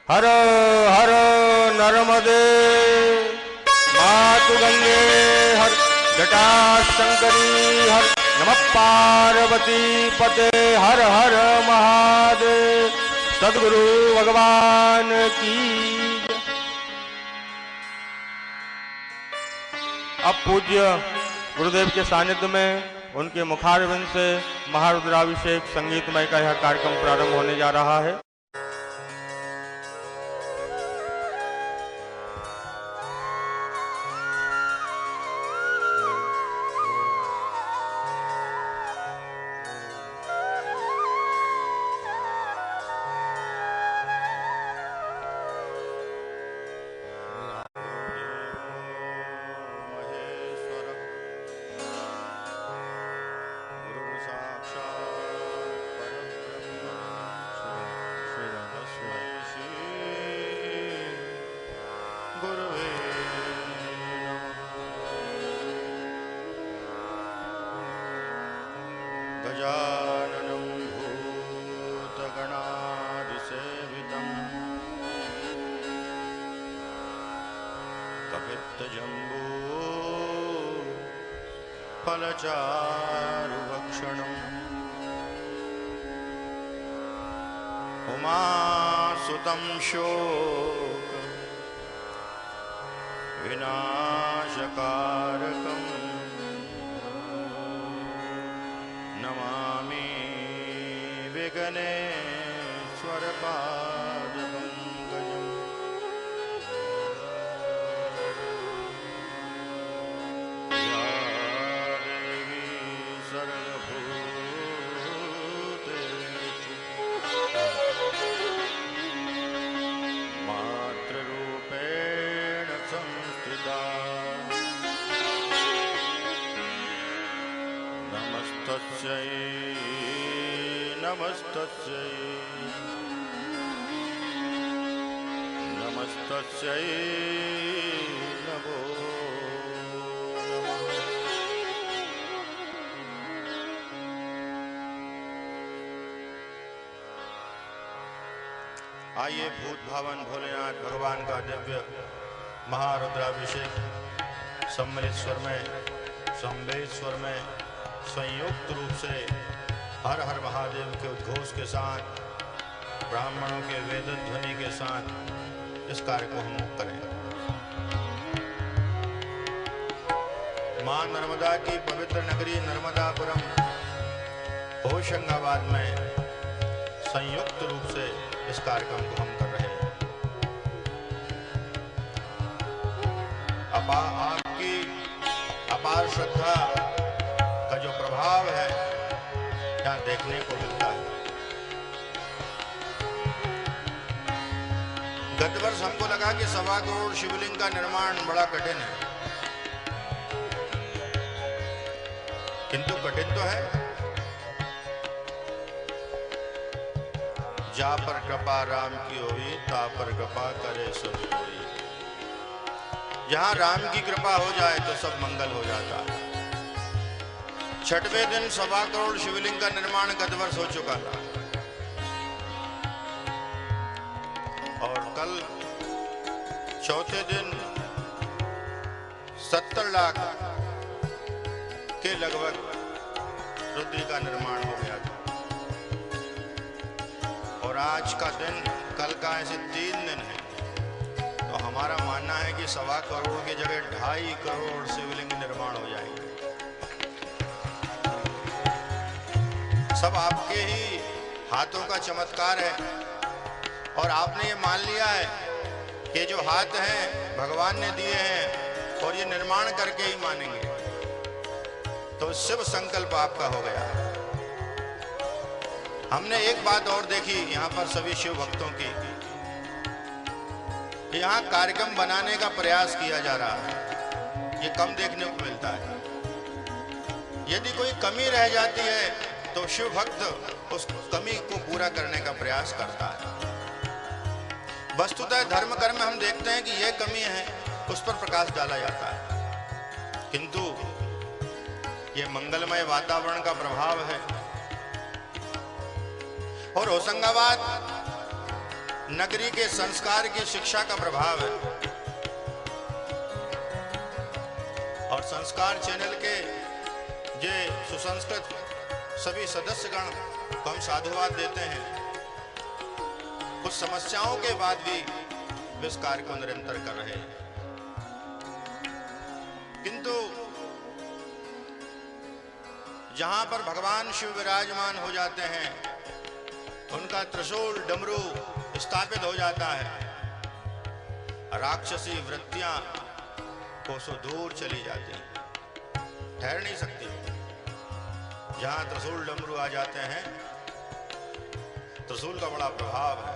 हर हर नर्मदे मातु गंगे हर जटा शंकरी हर नमः पार्वती पते हर हर महादेव। सद्गुरु भगवान की। अब पूज्य गुरुदेव के सानिध्य में उनके मुखारविंद से महारुद्राभिषेक संगीतमय का यह कार्यक्रम प्रारंभ होने जा रहा है। गजाननं भूतगणादिसेवितं कपित्तजम्बू फलचारुभक्षणम् उमासुतं शोक विनाशकारकम् नमामि विघ्नेश्वर पादपङ्कजम्। या देवी सर्वभूतेषु मातृरूपेण संस्थिता नमस्तस्यै नमस्तस्यै नमस्तस्यै नमो नमः। आइए भूत भावन भोलेनाथ भगवान का दिव्य महारुद्राभिषेक सम्मिलित स्वर में संवेद स्वर में संयुक्त रूप से हर हर महादेव के उद्घोष के साथ ब्राह्मणों के वेद ध्वनि के साथ इस कार्य को हम करें। मां नर्मदा की पवित्र नगरी नर्मदापुरम होशंगाबाद में संयुक्त रूप से इस कार्यक्रम को हम कर रहे हैं। आपकी अपार श्रद्धा का जो प्रभाव है यहाँ देखने को मिलता है। गत वर्ष हमको लगा कि 1.25 करोड़ शिवलिंग का निर्माण बड़ा कठिन है, किंतु कठिन तो है। जा पर कृपा राम की होई ता पर कृपा करे सब कोई। जहां राम की कृपा हो जाए तो सब मंगल हो जाता है। 6वें दिन 1.25 करोड़ शिवलिंग का निर्माण गत वर्ष हो चुका था और कल 4थे दिन 70 लाख के लगभग रुद्र का निर्माण हो गया था। और आज का दिन कल का ऐसे 3 दिन है, तो हमारा मानना है कि 1.25 करोड़ की जगह 2.5 करोड़ शिवलिंग निर्माण हो जाएंगे। सब आपके ही हाथों का चमत्कार है और आपने ये मान लिया है कि जो हाथ हैं भगवान ने दिए हैं और ये निर्माण करके ही मानेंगे, तो शिव संकल्प आपका हो गया। हमने एक बात और देखी यहाँ पर सभी शिव भक्तों की, यहाँ कार्यक्रम बनाने का प्रयास किया जा रहा है, ये कम देखने को मिलता है। यदि कोई कमी रह जाती है तो शिव भक्त उस कमी को पूरा करने का प्रयास करता है। वस्तुतः धर्म कर्म में हम देखते हैं कि यह कमी है, उस पर प्रकाश डाला जाता है, किंतु ये मंगलमय वातावरण का प्रभाव है। और होशंगाबाद नगरी के संस्कार की शिक्षा का प्रभाव है। और संस्कार चैनल के ये सुसंस्कृत सभी सदस्यगण को हम साधुवाद देते हैं। कुछ समस्याओं के बाद भी वे इस कार्य को निरंतर कर रहे हैं, किंतु जहां पर भगवान शिव विराजमान हो जाते हैं, उनका त्रिशूल डमरू स्थापित हो जाता है, राक्षसी वृत्तियां कोसों दूर चली जाती हैं, ठहर नहीं सकती। जहां त्रिशूल डमरू आ जाते हैं, त्रिशूल का बड़ा प्रभाव है।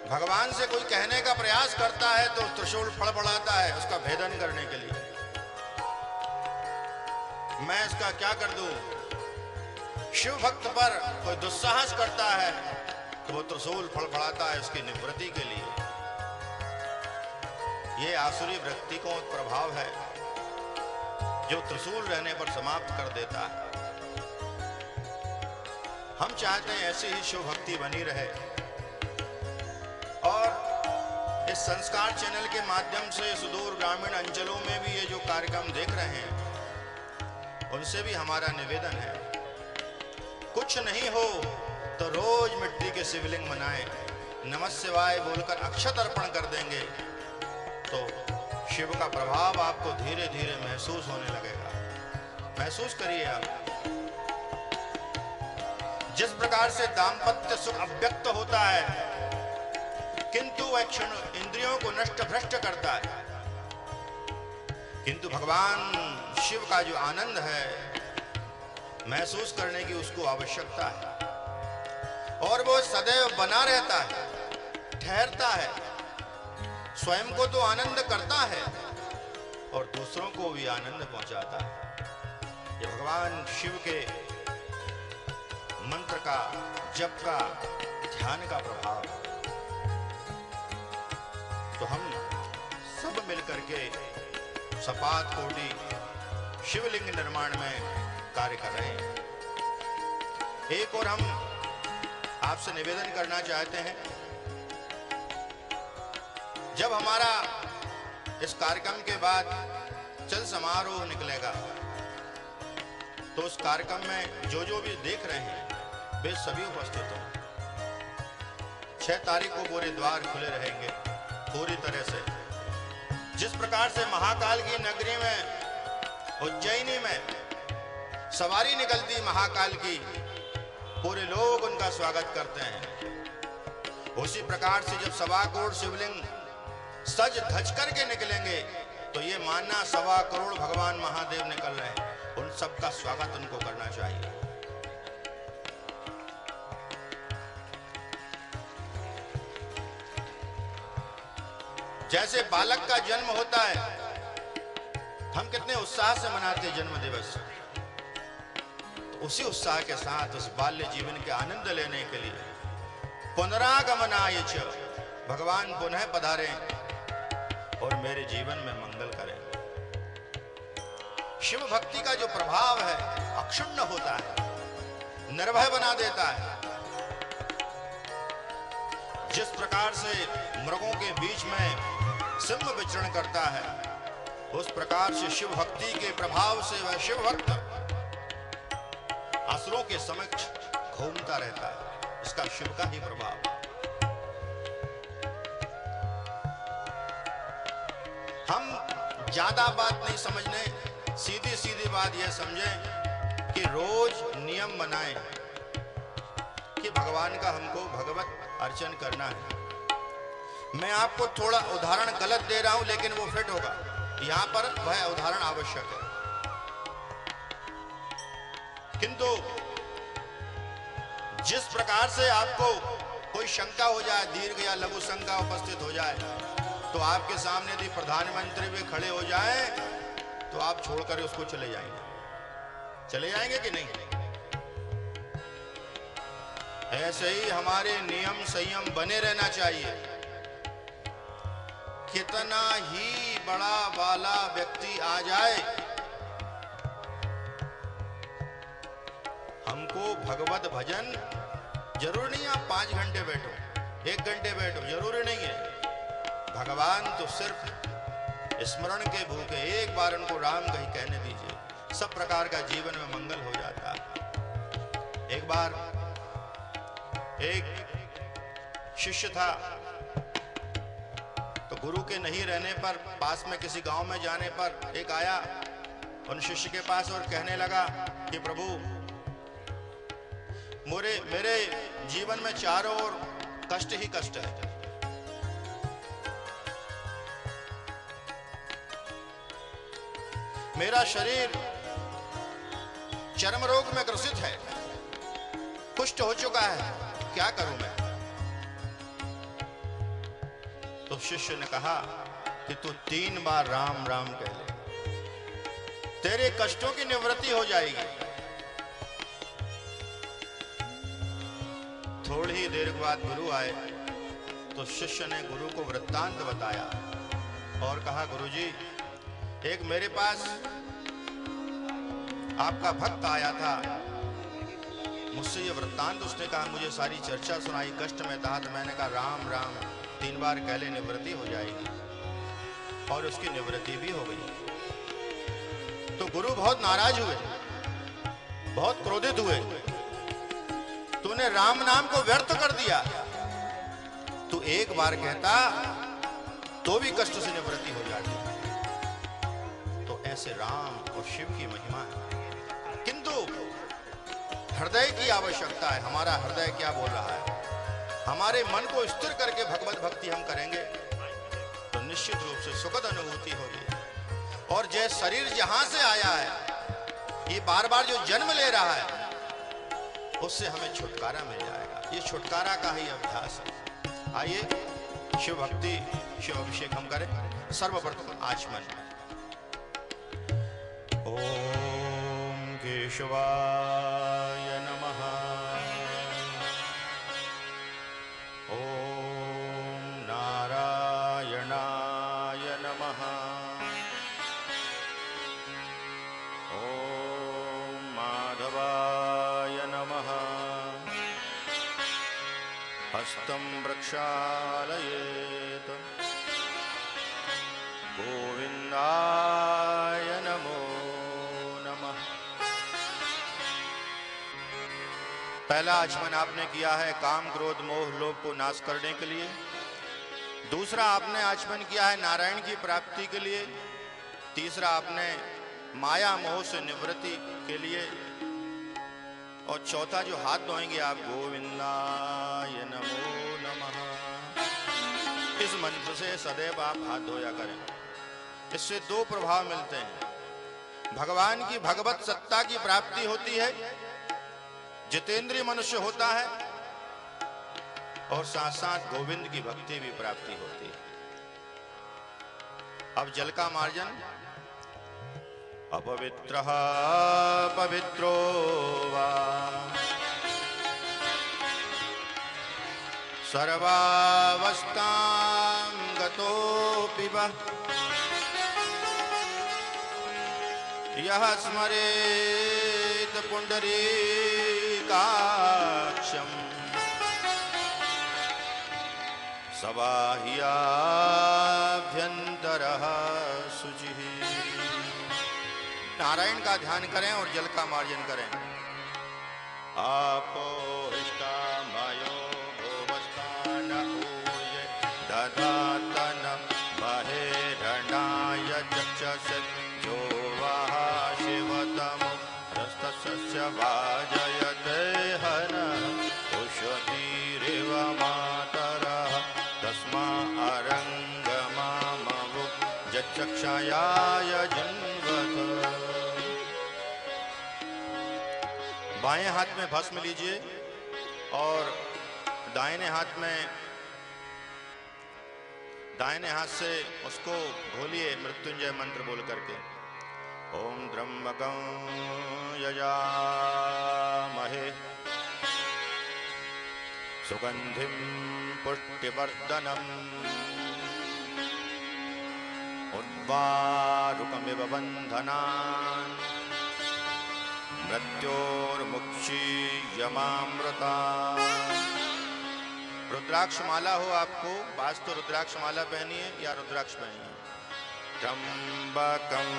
भगवान से कोई कहने का प्रयास करता है तो त्रिशूल फड़फड़ाता है उसका भेदन करने के लिए। मैं इसका क्या कर दूं? शिव भक्त पर कोई दुस्साहस करता है तो वो त्रिशूल फड़फड़ाता है उसकी निवृत्ति के लिए। ये आसुरी वृत्ति का प्रभाव है जो त्रिशूल रहने पर समाप्त कर देता है। हम चाहते हैं ऐसी ही शिव भक्ति बनी रहे, और इस संस्कार चैनल के माध्यम से सुदूर ग्रामीण अंचलों में भी ये जो कार्यक्रम देख रहे हैं, उनसे भी हमारा निवेदन है, कुछ नहीं हो तो रोज मिट्टी के शिवलिंग बनाएं, नमः शिवाय बोलकर अक्षत अर्पण कर देंगे तो शिव का प्रभाव आपको धीरे धीरे महसूस होने लगेगा। महसूस करिए आप, जिस प्रकार से दाम्पत्य सुख अव्यक्त होता है किंतु वह क्षण इंद्रियों को नष्ट भ्रष्ट करता है, किंतु भगवान शिव का जो आनंद है महसूस करने की उसको आवश्यकता है, और वो सदैव बना रहता है, ठहरता है, स्वयं को तो आनंद करता है और दूसरों को भी आनंद पहुंचाता है। ये भगवान शिव के मंत्र का, जप का, ध्यान का प्रभाव है। तो हम सब मिलकर के सपाट कोटि शिवलिंग निर्माण में कार्य कर रहे हैं। एक और हम आपसे निवेदन करना चाहते हैं, जब हमारा इस कार्यक्रम के बाद चल समारोह निकलेगा तो उस कार्यक्रम में जो भी देख रहे हैं वे सभी उपस्थित हों। 6 तारीख को पूरे द्वार खुले रहेंगे पूरी तरह से। जिस प्रकार से महाकाल की नगरी में उज्जैनी में सवारी निकलती महाकाल की, पूरे लोग उनका स्वागत करते हैं, उसी प्रकार से जब 1.25 करोड़ शिवलिंग सज धज करके निकलेंगे तो ये मानना 1.25 करोड़ भगवान महादेव निकल रहे हैं, उन सबका स्वागत उनको करना चाहिए। जैसे बालक का जन्म होता है, हम कितने उत्साह से मनाते हैं जन्म दिवस, तो उसी उत्साह के साथ उस बाल्य जीवन के आनंद लेने के लिए पुनरागमनाय च, भगवान पुनः पधारें और मेरे जीवन में मंगल करें। शिव भक्ति का जो प्रभाव है अक्षुण्ण होता है, निर्भय बना देता है। जिस प्रकार से मृगों के बीच में सिंह विचरण करता है, उस प्रकार से शिव भक्ति के प्रभाव से वह शिव भक्त असुरों के समक्ष घूमता रहता है। इसका शिव का ही प्रभाव है। हम ज्यादा बात नहीं समझने, सीधी सीधी बात यह समझें कि रोज नियम बनाएं कि भगवान का हमको भगवत अर्चन करना है। मैं आपको थोड़ा उदाहरण गलत दे रहा हूं लेकिन वो फिट होगा, यहां पर वह उदाहरण आवश्यक है। किंतु जिस प्रकार से आपको कोई शंका हो जाए, दीर्घ या लघु शंका उपस्थित हो जाए, तो आपके सामने यदि प्रधानमंत्री भी खड़े हो जाए तो आप छोड़कर उसको चले जाएंगे। चले जाएंगे कि नहीं? ऐसे ही हमारे नियम संयम बने रहना चाहिए। कितना ही बड़ा वाला व्यक्ति आ जाए, हमको भगवत भजन 1 घंटे बैठो, जरूरी नहीं है। भगवान तो सिर्फ स्मरण के भूखे, एक बार उनको राम कहीं कहने दीजिए, सब प्रकार का जीवन में मंगल हो जाता। एक बार एक शिष्य था, तो गुरु के नहीं रहने पर, पास में किसी गांव में जाने पर एक आया उन शिष्य के पास और कहने लगा कि प्रभु, मेरे जीवन में चारों ओर कष्ट ही कष्ट है। मेरा शरीर चर्म रोग में ग्रसित है, कुष्ठ हो चुका है, क्या करूं मैं? तो शिष्य ने कहा कि तू 3 बार राम राम कह ले, तेरे कष्टों की निवृत्ति हो जाएगी। थोड़ी ही देर के बाद गुरु आए, तो शिष्य ने गुरु को वृत्तांत बताया और कहा, गुरुजी, एक मेरे पास आपका भक्त आया था, मुझसे ये वृत्तांत उसने कहा, मुझे सारी चर्चा सुनाई, कष्ट में था, तो मैंने कहा राम राम 3 बार कह ले, निवृत्ति हो जाएगी, और उसकी निवृत्ति भी हो गई। तो गुरु बहुत नाराज हुए, बहुत क्रोधित हुए, तूने राम नाम को व्यर्थ कर दिया, तू एक बार कहता तो भी कष्ट से निवृत्ति हो जाती। तो ऐसे राम और शिव की महिमा है, किंतु हृदय की आवश्यकता है। हमारा हृदय क्या बोल रहा है? हमारे मन को स्थिर करके भगवत भक्ति हम करेंगे तो निश्चित रूप से सुखद अनुभूति होगी। और जैसे शरीर जहां से आया है, ये बार बार जो जन्म ले रहा है, उससे हमें छुटकारा मिल जाएगा। ये छुटकारा का ही अभ्यास है। आइए शिव भक्ति, शिव अभिषेक हम करें। सर्वप्रथम आचमन। ओम केशवाय नमः। ओम नारायणाय नमः। ओम माधवाय नमः। हस्तं प्रक्षालयेत। गोविंदाय नमो नमः। पहला आचमन आपने किया है काम क्रोध मोह लोभ को नाश करने के लिए। दूसरा आपने आचमन किया है नारायण की प्राप्ति के लिए। तीसरा आपने माया मोह से निवृत्ति के लिए। और चौथा जो हाथ धोएंगे आप, गोविंदाय नमो नमः। इस मंत्र से सदैव आप हाथ धोया करें। इससे 2 प्रभाव मिलते हैं। भगवान की भगवत सत्ता की प्राप्ति होती है, जितेंद्रिय मनुष्य होता है, और साथ साथ गोविंद की भक्ति भी प्राप्ति होती है। अब जल का मार्जन। अपवित्रः पवित्रो वा सर्वावस्थां गतोऽपि वः यः स्मरेत् पुण्डरीकाक्षं स बाह्याभ्यन्तरः शुचिः। नारायण का ध्यान करें और जल का मार्जन करें। आपो इष्टामयो भुवस्तान ऊर्जे दधातन बहिरणाय चक्षसे जो वः शिवतमो रस्तस्य वाजयते हनः उषतीरिव मातरः तस्मा अरङ्गमामवु जक्षयाय जिन्वथ। बाएं हाथ में भस्म लीजिए और दाहिने हाथ से उसको घोलिए मृत्युंजय मंत्र बोल करके। ओम त्र्यंबकं यजामहे सुगंधिं पुष्टिवर्धनम् उर्वारुकमिव बन्धनान् मृत्योर्मुक्षीयमामृतात् रुद्राक्ष माला हो आपको, बास तो रुद्राक्ष माला पहनिए या रुद्राक्ष पहनिए। त्र्यंबकं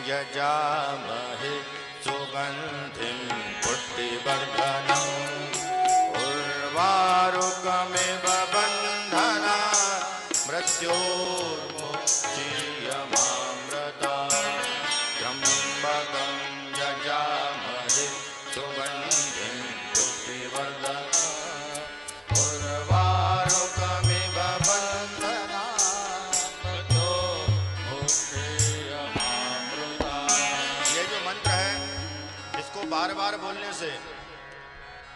यजामहे सुगंधिं पुष्टिवर्धनम् उर्वारुकमिव बन्धनात् मृत्योर्मुक्षीयमामृतात्। त्र्यंबकं यजामहे सुगंधिं पुष्टिवर्धनम् उर्वारुकमिव बन्धनात् मृत्योर्मुक्षीयमामृतात्। ये जो मंत्र है, इसको बार बार बोलने से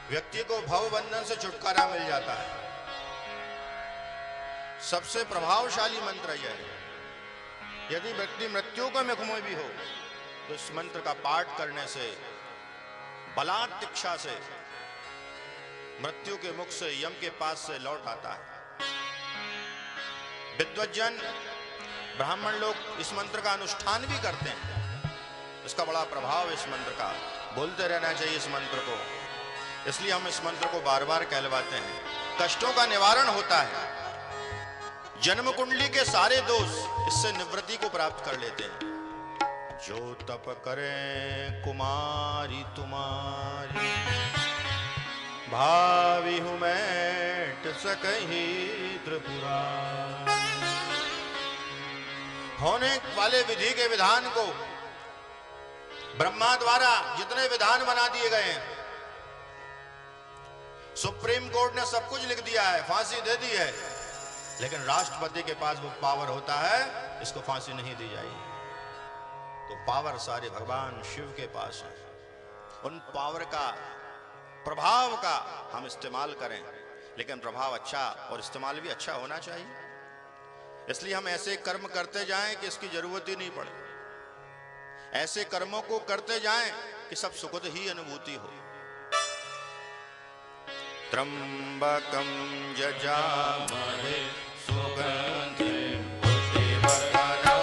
व्यक्ति को भव बंधन से छुटकारा मिल जाता है। सबसे प्रभावशाली मंत्र यह है। यदि व्यक्ति मृत्यु का मुखमय भी हो तो इस मंत्र का पाठ करने से, बलात्तिक्षा से मृत्यु के मुख से, यम के पास से लौट आता है। विद्वज्जन ब्राह्मण लोग इस मंत्र का अनुष्ठान भी करते हैं। इसका बड़ा प्रभाव इस मंत्र का, बोलते रहना चाहिए इस मंत्र को। इसलिए हम इस मंत्र को बार बार कहलवाते हैं। कष्टों का निवारण होता है। जन्म कुंडली के सारे दोष इससे निवृत्ति को प्राप्त कर लेते हैं। जो तप करे कुमारी तुम्हारी, भावी हूं मैं सकही त्रिपुरारी। होने वाले विधि के विधान को ब्रह्मा द्वारा जितने विधान बना दिए गए हैं, सुप्रीम कोर्ट ने सब कुछ लिख दिया है, फांसी दे दी है, लेकिन राष्ट्रपति के पास वो पावर होता है, इसको फांसी नहीं दी जाएगी। तो पावर सारे भगवान शिव के पास है। उन पावर का, प्रभाव का हम इस्तेमाल करें, लेकिन प्रभाव अच्छा और इस्तेमाल भी अच्छा होना चाहिए। इसलिए हम ऐसे कर्म करते जाएं कि इसकी जरूरत ही नहीं पड़े। ऐसे कर्मों को करते जाएं कि सब सुखद ही अनुभूति हो। त्र्यंबकं यजामहे सुगंधिं पुष्टिवर्धनम्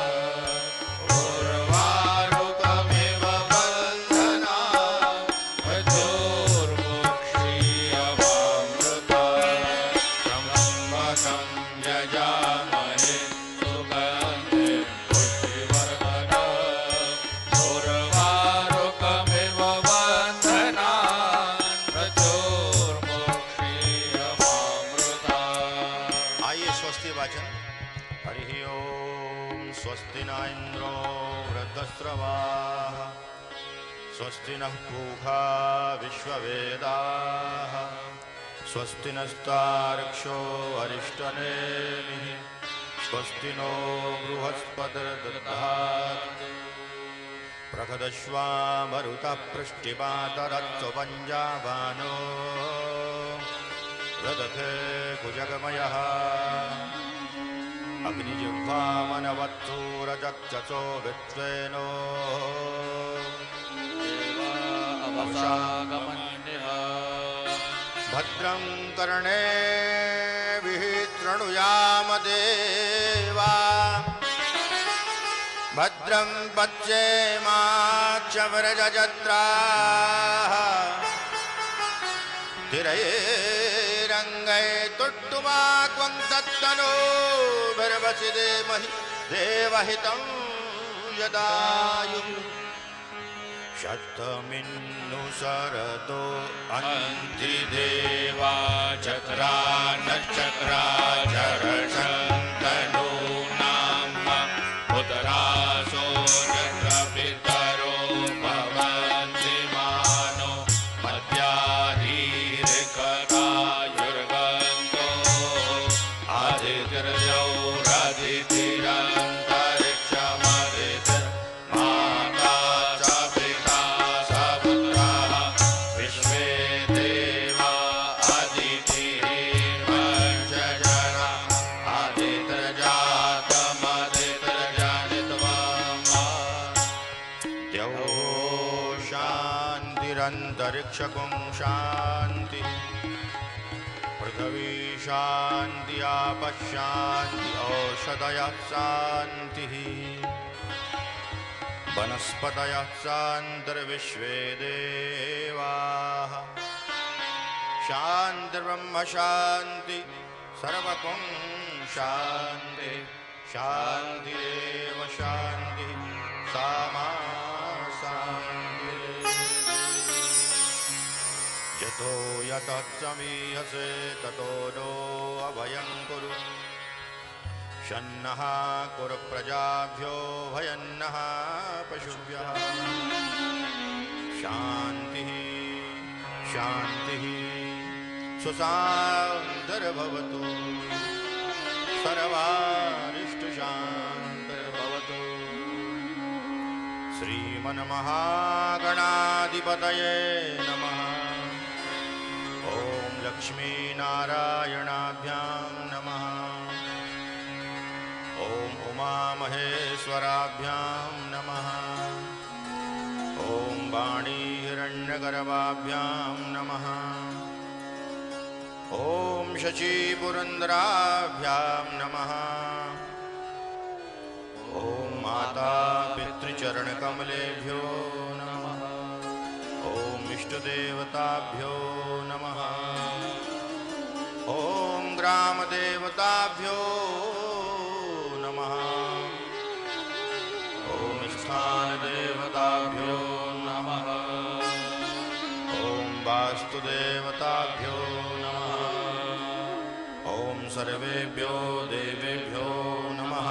उर्वारुकमिव बन्धनात् मृत्योर्मुक्षीयमामृतात्। त्र्यंबकं यजामहे सुगंधिं पुष्टिवर्धनम् उर्वारुकमिव बन्धनात् मृत्योर्मुक्षीयमामृतात्। आइए स्वस्ति वाचन। हरि ओम। स्वस्ति न इंद्रो वृद्धश्रवाः, स्वस्ति नः पूषा विश्ववेदाः, स्वस्ति नस्तार्क्ष्यो अरिष्टनेमिः, स्वस्ति नो बृहस्पतिर्दधातु। प्रखदश्वामरुतः पृष्टिमातरत्सु पञ्जाबानो ददथे कुजगमयः। अग्निजिह्वामनवत्सूरजक्षसो विद्वेनो देवावसागमन्यः। भद्रं कर्णेभिः शृणुयाम देवा, भद्रं पश्येमाक्षव्रजत्राः स्थिरैरङ्गै तुष्टुवाक्वं तत्तनूभिर्वसि देमहि देवहितं यदायुः। शतमिन्नु शरदो अन्तिदेवा चक्रा नक्षत्रा चरशन्तनो नाम उदरासो यत्र पितरो भवन्ति मानो मध्याधीरिकरायुर्गन्तो आदित्यर्यौरधितिरन्तरिक्षमदितिर्माता च पिता स पुत्रः विश्वे देवा अदितिः पंचजना आदित्यजातमदितिर्जनित्वम्। द्यौः शान्तिरन्तरिक्षकुं शान्ति, पृथिवी शान्ति आपः शान्ति औषधयः शान्तिः, वनस्पतयः शान्तिर्विश्वे देवाः शान्तिर्ब्रह्म शान्ति सर्वगुण शांति शांतिरेव शांति सामा शांति यतो यतत्समीहसे ततो नो अभयं कुरु शन्नः कुरु प्रजाभ्यो भयन्नः पशुभ्यः शान्तिः शान्तिः सुशान्तिर्भवतु सर्वारिष्टशान्तिर्भवतु श्रीमन्महागणाधिपतये नमः ॐ लक्ष्मीनारायणाभ्यां नमः ॐ उमामहेश्वराभ्यां नमः ॐ वाणीहिरण्यगर्भाभ्यां नमः ॐ शचीपुरन्दराभ्यां नमः ॐ माता पितृचरणकमलेभ्यो नमः ॐ इष्टदेवताभ्यो नमः ॐ ग्रामदेवताभ्यो नमः ॐ स्थानदेवताभ्यो नमः ॐ वास्तुदेवताभ्यो नमः ॐ सर्वेभ्यो देवेभ्यो नमः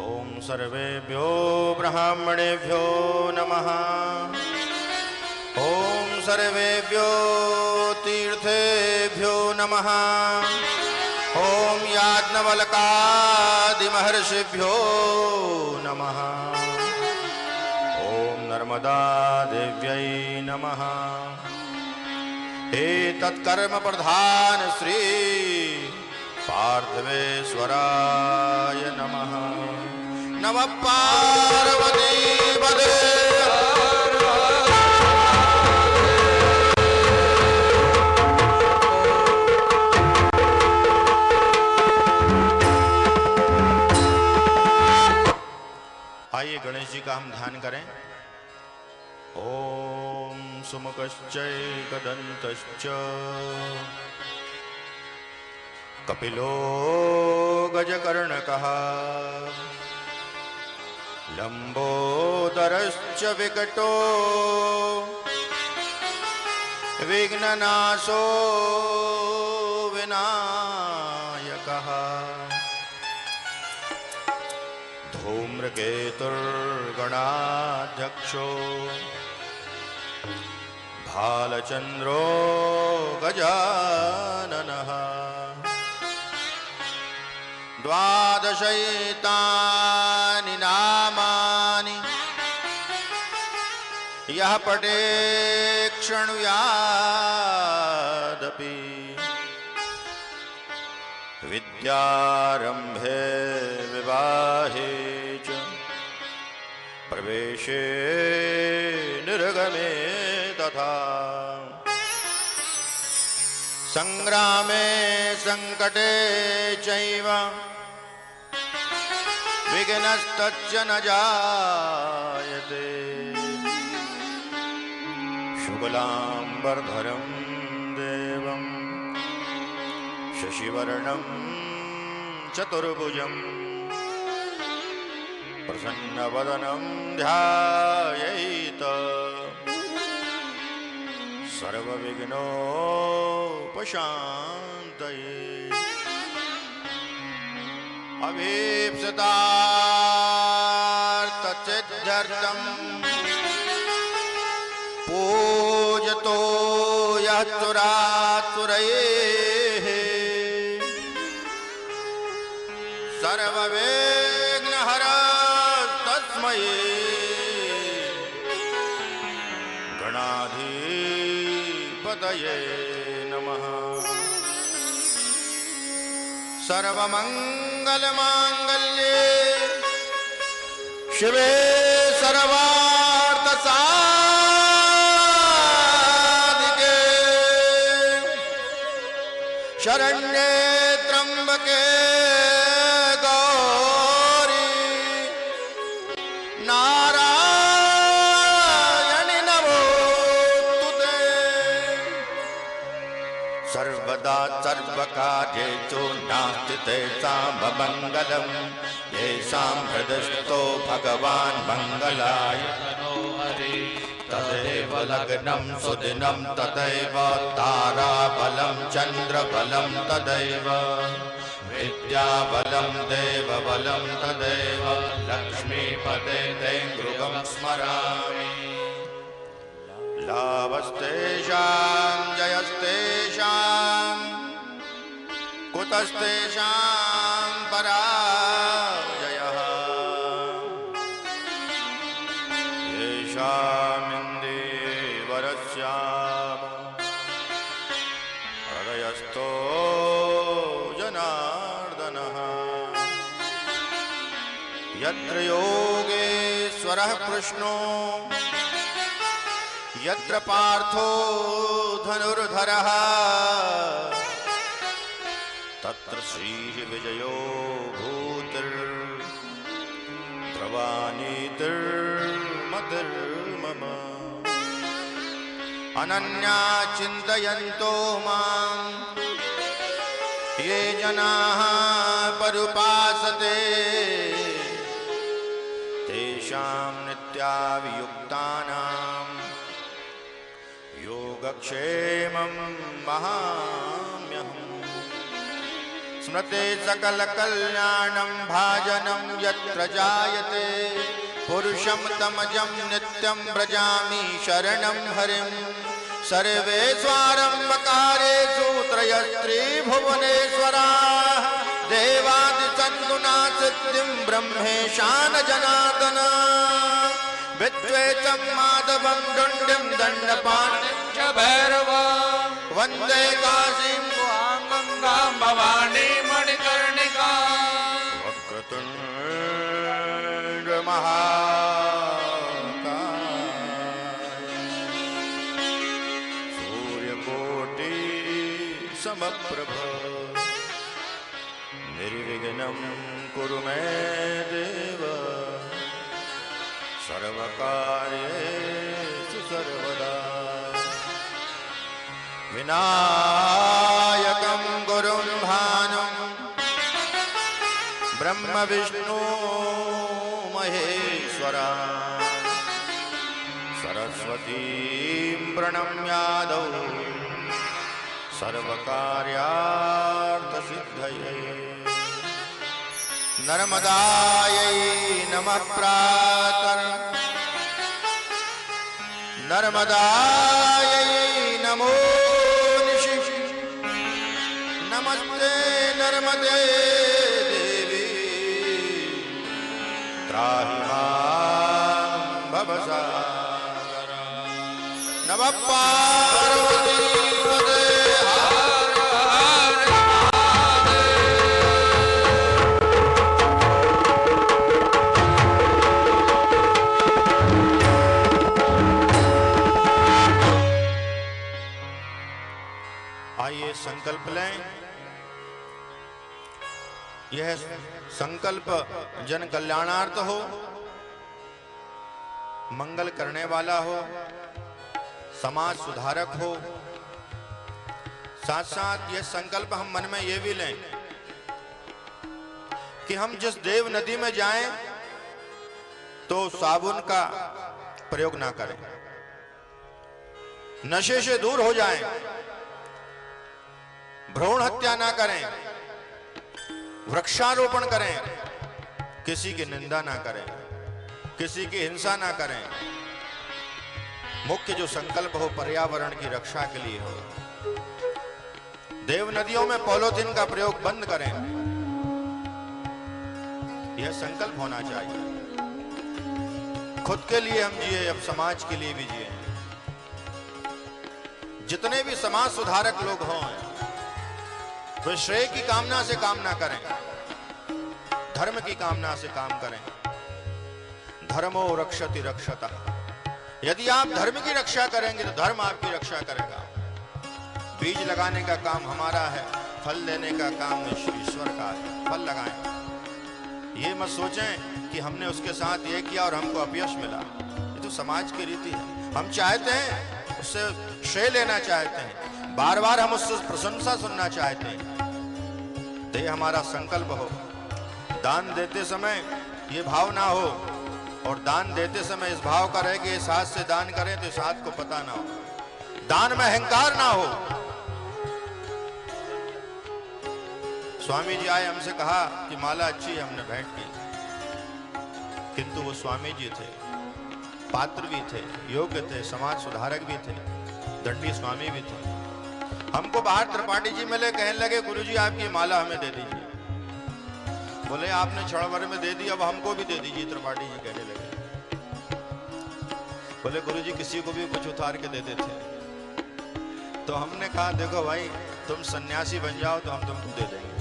ॐ सर्वेभ्यो ब्राह्मणेभ्यो नमः ॐ सर्वेभ्यो तीर्थेभ्यो नमः ॐ याज्ञवल्क्यादिमहर्षिभ्यो नमः ॐ नर्मदा देव्यै नमः एतत्कर्म प्रधान श्री पार्थिवेश्वराय नमः नमः पार्वती पदे आइए गणेश जी का हम ध्यान करें। ओम सुमुखश्चैकदन्तश्च कपिलो गजकर्णकः लंबोदरश्च विकटो विघ्ननाशो विनायकः धूम्रकेतुर्गणाध्यक्षो भालचन्द्रो गजाननः द्वादशैतानि नामानि यः पठेत् शृणुयादपि विद्यारम्भे विवाहे च प्रवेशे निर्गमे तथा संग्रामे संकटे चैव विघ्नस्तच्च न जायते शुक्लाम्बरधरं देवं शशिवर्णं चतुर्भुजं प्रसन्नवदनं ध्यायेत सर्वविघ्नोपशान्तये अभीप्सितार्थसिद्ध्यर्थं पूजतो यः सुरासुरैः सर्वविघ्नहरस्तस्मै गणाधिपतये नमः। सर्वमंगलमांगल्ये शिवे सर्वार्थसाधिके शरण्ये त्र्यंबके गौरी नारायणि नमोस्तुते सर्वदा सर्वकार्येषु नास्ति तेषाम् अमङ्गलम् येषां हृदयस्थो भगवान् मङ्गलाय तदेव लग्नं सुदिनं तदैव ताराबलं चन्द्रबलं तदैव विद्याबलं देवबलं तदैव लक्ष्मीपते ते गृहं स्मरामि लाभस्तेषां जयस्तेषां कुतस्तेषां पराजयः येषामिन्दीवरस्याम हृदयस्थो जनार्दनः यत्र योगेश्वरः कृष्णो यत्र पार्थो धनुर्धरः तत्र श्रीर्विजयो भूतिर्भवानीतिर्मतिर्मम अनन्या चिन्तयन्तो मां ये जनाः परुपासते तेषां नित्याभियुक्तानां योगक्षेमं वहाम्यहम् स्मृते सकलकल्याणं भाजनं यत्र जायते पुरुषं तमजं नित्यं व्रजामि शरणं हरिं सर्वेष्वारम्भकारेषु त्रयस्त्रिभुवनेश्वराः देवादिसद्गुणा सिद्धिं ब्रह्मेशान जनार्दन विद्वेषं माधवं दण्डं दण्डपाणिं च भैरवं वन्दे काशीं गंगां भवानी मणिकर्णिकां वक्रतुण्ड महाकाय सूर्यकोटि समप्रभ निर्विघ्नं कुरु मे देव सर्वकार्येषु सर्वदा विनायकं गुरुं भानुं ब्रह्म विष्णु महेश्वरा सरस्वतीं प्रणम्यादौ सर्वकार्यार्थसिद्धये नर्मदायै नमः प्रातः नर्मदायै नमो निशिः नमस्ते नर्मदे देवी त्राहि मां भवसागरा नमः पार्वतीपते आइए संकल्प लें। यह संकल्प जन कल्याणार्थ हो, मंगल करने वाला हो, समाज सुधारक हो। साथ साथ यह संकल्प हम मन में यह भी लें कि हम जिस देव नदी में जाएं तो साबुन का प्रयोग ना करें, नशे से दूर हो जाएं, भ्रूण हत्या ना करें, वृक्षारोपण करें, किसी की निंदा ना करें, किसी की हिंसा ना करें। मुख्य जो संकल्प हो पर्यावरण की रक्षा के लिए हो। देव नदियों में पॉलीथीन का प्रयोग बंद करें, यह संकल्प होना चाहिए। खुद के लिए हम जिए, अब समाज के लिए भी जिए। जितने भी समाज सुधारक लोग हों वे श्रेय की कामना से काम ना करें, धर्म की कामना से काम करें। धर्मो रक्षति रक्षतः। यदि आप धर्म की रक्षा करेंगे तो धर्म आपकी रक्षा करेगा। बीज लगाने का काम हमारा है, फल देने का काम ईश्वर का है। फल लगाएं, ये मत सोचें कि हमने उसके साथ ये किया और हमको अपयश मिला। ये तो समाज की रीति है। हम चाहते हैं उससे श्रेय लेना चाहते हैं, बार बार हम उससे प्रशंसा सुनना चाहते हैं। दे हमारा संकल्प हो, दान देते समय ये भाव ना हो, और दान देते समय इस भाव का रहे कि इस हाथ से दान करें तो इस हाथ को पता ना हो, दान में अहंकार ना हो। स्वामी जी आए, हमसे कहा कि माला अच्छी है, हमने भेंट की, किंतु वो स्वामी जी थे, पात्र भी थे, योग्य थे, समाज सुधारक भी थे, दंडी स्वामी भी थे। हमको बाहर त्रिपाठी जी मिले, कहने लगे गुरुजी आपकी माला हमें दे दीजिए। बोले आपने क्षण भर में दे दी, अब हमको भी दे दीजिए। त्रिपाठी जी कहने लगे, बोले गुरुजी किसी को भी कुछ उतार के दे देते। तो हमने कहा देखो भाई, तुम सन्यासी बन जाओ तो हम तुमको दे देंगे।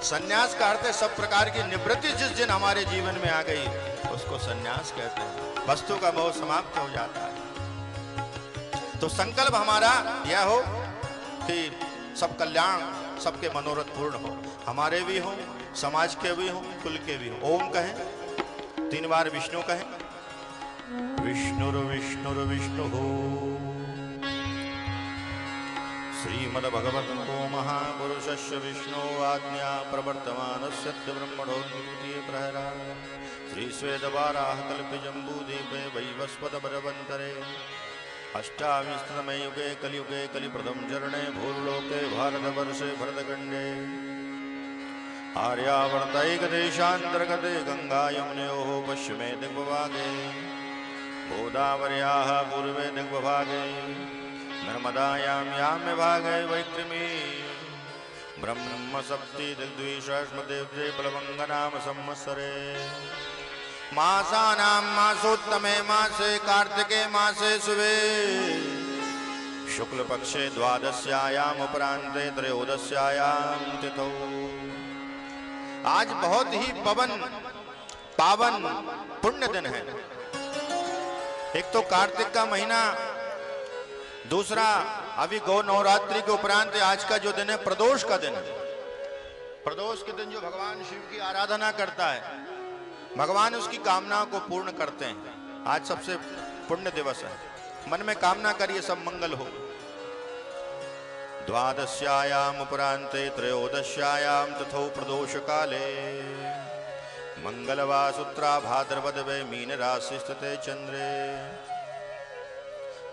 सन्यास का अर्थ है सब प्रकार की निवृत्ति जिस दिन हमारे जीवन में आ गई उसको सन्यास कहते हैं, वस्तु का मोह समाप्त हो जाता है। तो संकल्प हमारा यह हो कि सब कल्याण, सबके मनोरथ पूर्ण हो, हमारे भी हो, समाज के भी हो, कुल के भी हो। ओम कहें, 3 बार विष्णु कहें, विष्णुर्विष्णुर्विष्णु हो। श्रीमद्भगवतो महापुरुषस्य विष्णु आज्ञा प्रवर्तमानस्य ब्रह्मणोन्मुक्तिः प्रहरा श्रीश्वेतवाराह कल्पजम्बूदीपे वैवस्वतपरवन्तरे अष्टाविंशतमे युगे कलियुगे कलिप्रथम चरणे भूर्लोके भारतवर्षे भरतखण्डे आर्यावर्तैकदेशान्तर्गते गंगा यमुनयोः पश्चिमे दिग्भागे गोदावर्याः पूर्वे दिग्भागे नर्मदायां याम्य भागे वैक्रमी ब्रह्म सप्ति दिग्द्विषाश्मदेव्ये प्लवंगनाम संवत्सरे मासानां मासोत्तमे मासे कार्तिके मासे शुभे शुक्ल पक्षे द्वादश्यायाम उपरांते त्रयोदश्यायाम तिथौ। आज बहुत ही पावन पुण्य दिन है। एक तो कार्तिक का महीना, दूसरा अभी गौ नवरात्रि के उपरांत आज का जो दिन है प्रदोष का दिन है। प्रदोष के दिन जो भगवान शिव की आराधना करता है, भगवान उसकी कामनाओं को पूर्ण करते हैं। आज सबसे पुण्य दिवस है। मन में कामना करिए सब मंगल हो। द्वादश्यायाम उपरांते त्रयोदश्यायां तथो प्रदोष काले मंगलवासुत्रा भाद्रपदवे मीन राशि स्थिते चंद्रे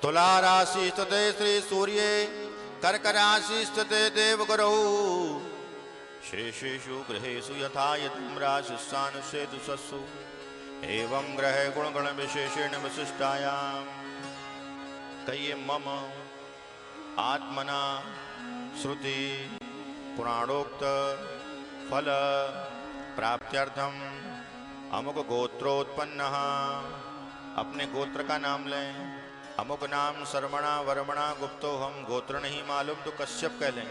तुला राशि स्थिते श्री सूर्ये कर्क राशि स्थिते देवगुरौ शेषेषु ग्रहेषु यथा यतं राशिस्सानुसेतु सत्सु एवं ग्रहे गुणगण विशेषेण विशिष्टायां कये मम आत्मना श्रुति पुराणोक्त फल प्राप्त्यर्थम अमुक गोत्रोत्पन्नः, अपने गोत्र का नाम लें। अमुक नाम सर्वणा वर्मणा गुप्तो, हम गोत्र नहीं मालूम तो कश्यप कह लें।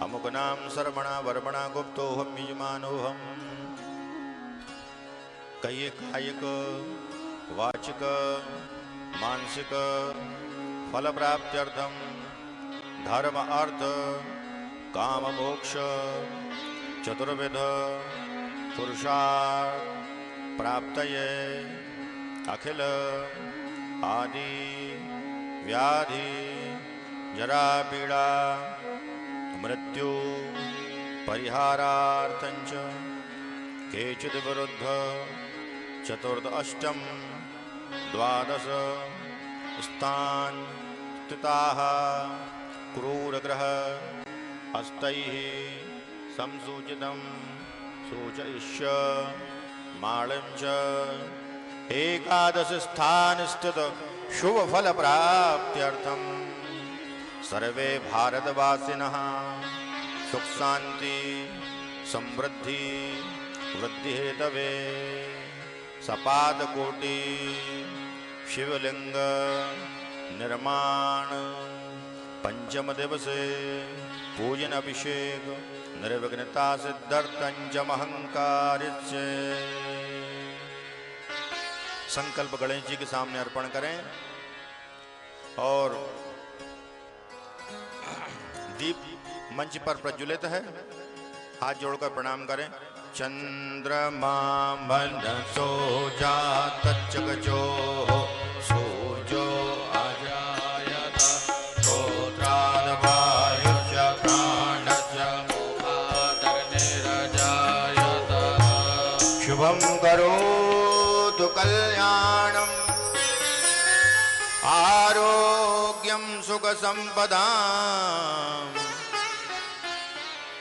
अमुक नाम सर्वणा वर्मणा गुप्तो हम यजमानो हम। कई कायिक वाचिक मानसिक फल प्राप्त्यर्थम धर्म अर्थ काम मोक्ष चतुर्विध पुरुषार्थ प्राप्तये अखिल आदि व्याधि जरा पीड़ा मृत्यु परिहारार्थंच केचित् विरुद्ध चतुर्थ अष्टम द्वादश स्थान स्थिताः क्रूर ग्रह हस्तैः संसूचितं सूचयिष्य मालं च एकादश स्थान स्थित शुभ फल प्राप्त्यर्थम सर्वे भारतवासिनः सुख शांति समृद्धि वृद्धि हेतवे सपाद कोटि शिवलिंग निर्माण पंचम दिवसे पूजन अभिषेक निर्विघ्नता सिद्धर्थंच महंकारिच्चे। संकल्प गणेश जी के सामने अर्पण करें और दीप मंच पर प्रज्वलित है। हाथ जोड़कर प्रणाम करें। चंद्रमा मनसो जात चकचो सूर्यो अजायत शुभं करोतु कल्याणम् आरोग्यं सुखसम्पदाम्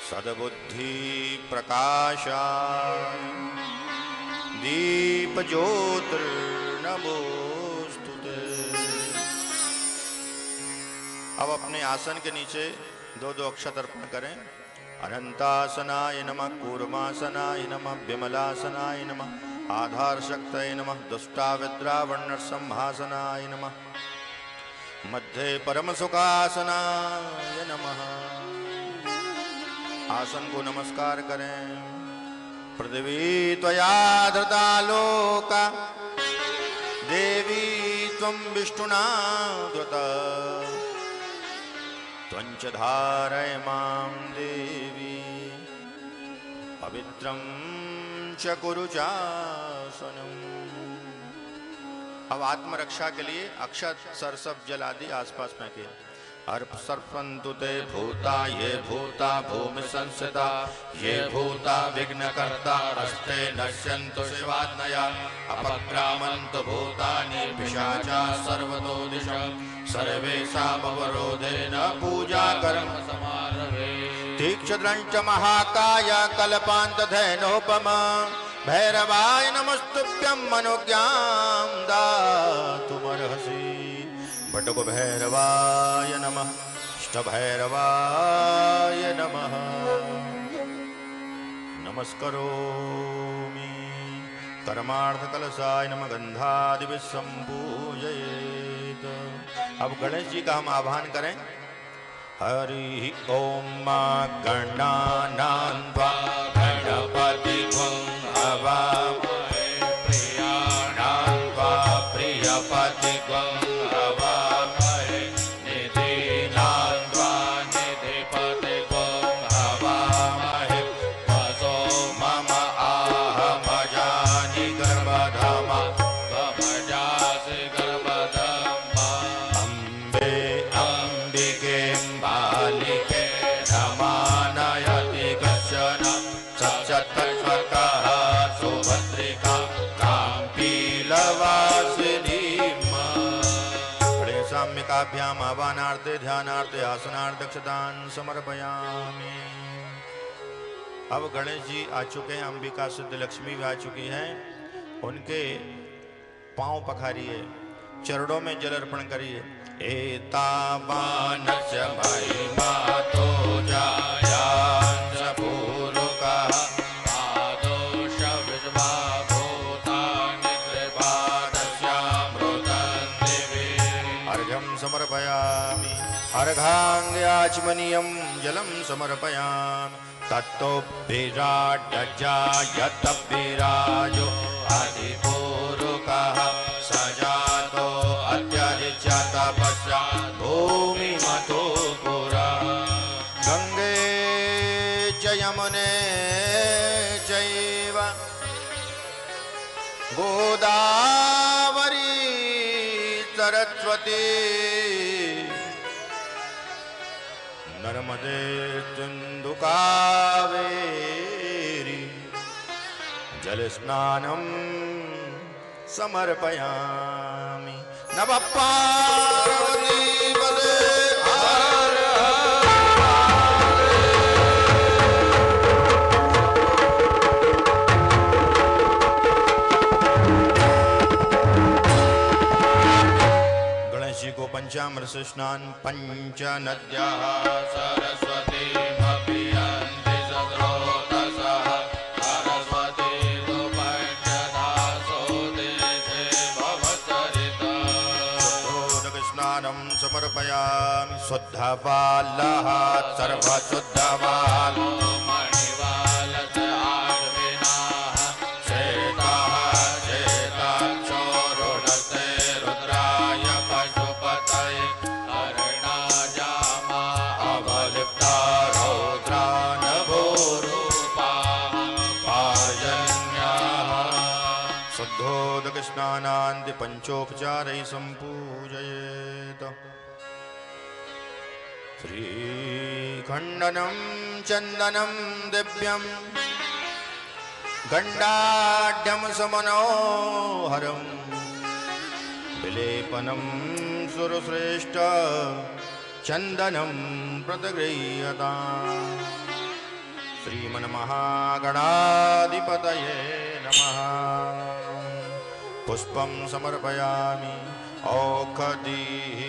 सद्बुद्धि प्रकाशाय दीपज्योतिर्नमोस्तुते। अब अपने आसन के नीचे दो दो अक्षत अर्पण करें। अनंतासनाय नमः, कूर्मासनाय नमः, विमलासनाय नमः, आधार शक्तये नमः, दुष्टाविद्रावण्य संहासनाय नमः, मध्ये परम सुखासनाय नमः। आसन को नमस्कार करें। पृथ्वी त्वया धृता लोका, देवी त्वं विष्णुना धृता, त्वञ्च धारय मां देवी, पवित्रं च कुरु चासनम्। अब आत्मरक्षा के लिए अक्षत सरसप जल आदि आसपास फेंके। अर्प सर्पन्तु ते भूता ये भूता भूमि संस्थिता, ये भूता विघ्नकर्ता अस्ते नश्यन्तु शिवात्मया, अपक्रामन्तु भूतानि पिशाचा सर्वतो दिशः, सर्वेषामवरोधेन पूजा कर्म समारभे। तीक्ष्णं च महाकाय कल्पान्तधेनोपमा, भैरवाय नमस्तुभ्यं मनोज्ञां दातुमर्हसि। भटक भैरवाय नमः, इष्टभैरवाय नमः, नमस्करोमि। कर्मार्थकलशाय नमः, गन्धादिभिः सम्पूजयेत्। अब गणेश जी का हम आह्वान करें। हरि ओम गणानां त्वा गणपतिं हवामहे, प्रियाणां त्वा प्रियपतिं हवामहे, निधीनां त्वा निधिपतिं हवामहे, वसो मम आहमजानि गर्भधामा, त्वमजासि गर्भधामा। अम्बे अम्बिके बालिके रमानयति कश्चन, सचतत्वतः सुभद्रिका काम्पीलवासिनीम्। गणेशाम्बिकाभ्याम् आवाहनार्थे ध्यानार्थे आसनार्थे दक्षतां समर्पयामि। अब गणेश जी आ चुके हैं, अंबिका सिद्ध लक्ष्मी भी आ चुकी हैं। उनके पांव पखारिए, चरणों में जल अर्पण करिए। एतावानस्य महिमा तो जायांस पूरुकः, आदोष विश्वा भूतानि कृपादस्यामृतं दिवि। अर्घ्यं समर्पयामि। अर्घाङ्ग्याचमनीयं जलं समर्पयामि। तत्तो विराट्जायत विराजो अधिपूरुकः, सजातो अत्यधिष्य तपस्या भूमिमतो पुरा। गंगे च यमुने चैव गोदावरी सरस्वती, नर्मदे सिन्धु कावेरी जलस्नानं समर्पयामि। नमः पार्वतीपते हर गणेश जी को पंचामृत से स्नान। पंच नद्याः सरस्वती मपियन्ति सस्रोतसः, सरस्वती पंचदासो देशे भवचरिता। शुद्धोदक स्नानं समर्पयामि। शुद्धबालः सर्वशुद्धबालो मणिवालस्य आश्विनाः, श्वेताः श्वेताक्षो रुणस्ते रुद्राय पशुपतये, हरिणाजामा अवलिप्ता रौद्रा नभोरूपाः पाजन्याः। शुद्धोदक स्नानान्ति पंचोपचारैः सम्पूजयेत्। श्रीखण्डनं चन्दनं दिव्यं गंडाढ्यम समनोहरम विलेपनम सुरश्रेष्ठ चंदनम प्रतगृह्यता श्रीमन्महागणाधिपतये नमः। पुष्पं समर्पयामि औषधिः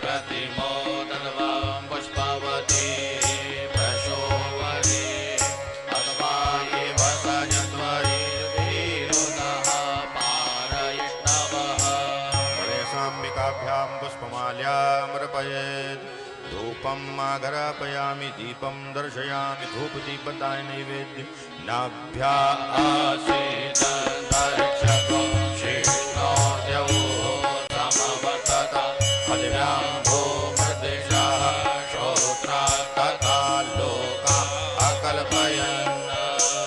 प्रतिमोदनवां पुष्पवती प्रशोभने अथवा एव सजत्वरि विरुदः पारयिष्णवः गणेशाम्बिकाभ्यां पुष्पमाल्यामर्पयेत्। धूपं आघरापयामि दीपं दर्शयामि धूपदीपदाय नैवेद्य नाभ्या आसीत् दर्शको शिष्णोद्यौ समवतता हदिव्यां भूमर्दिशः श्रोत्रा तथा लोका अकल्पयन्।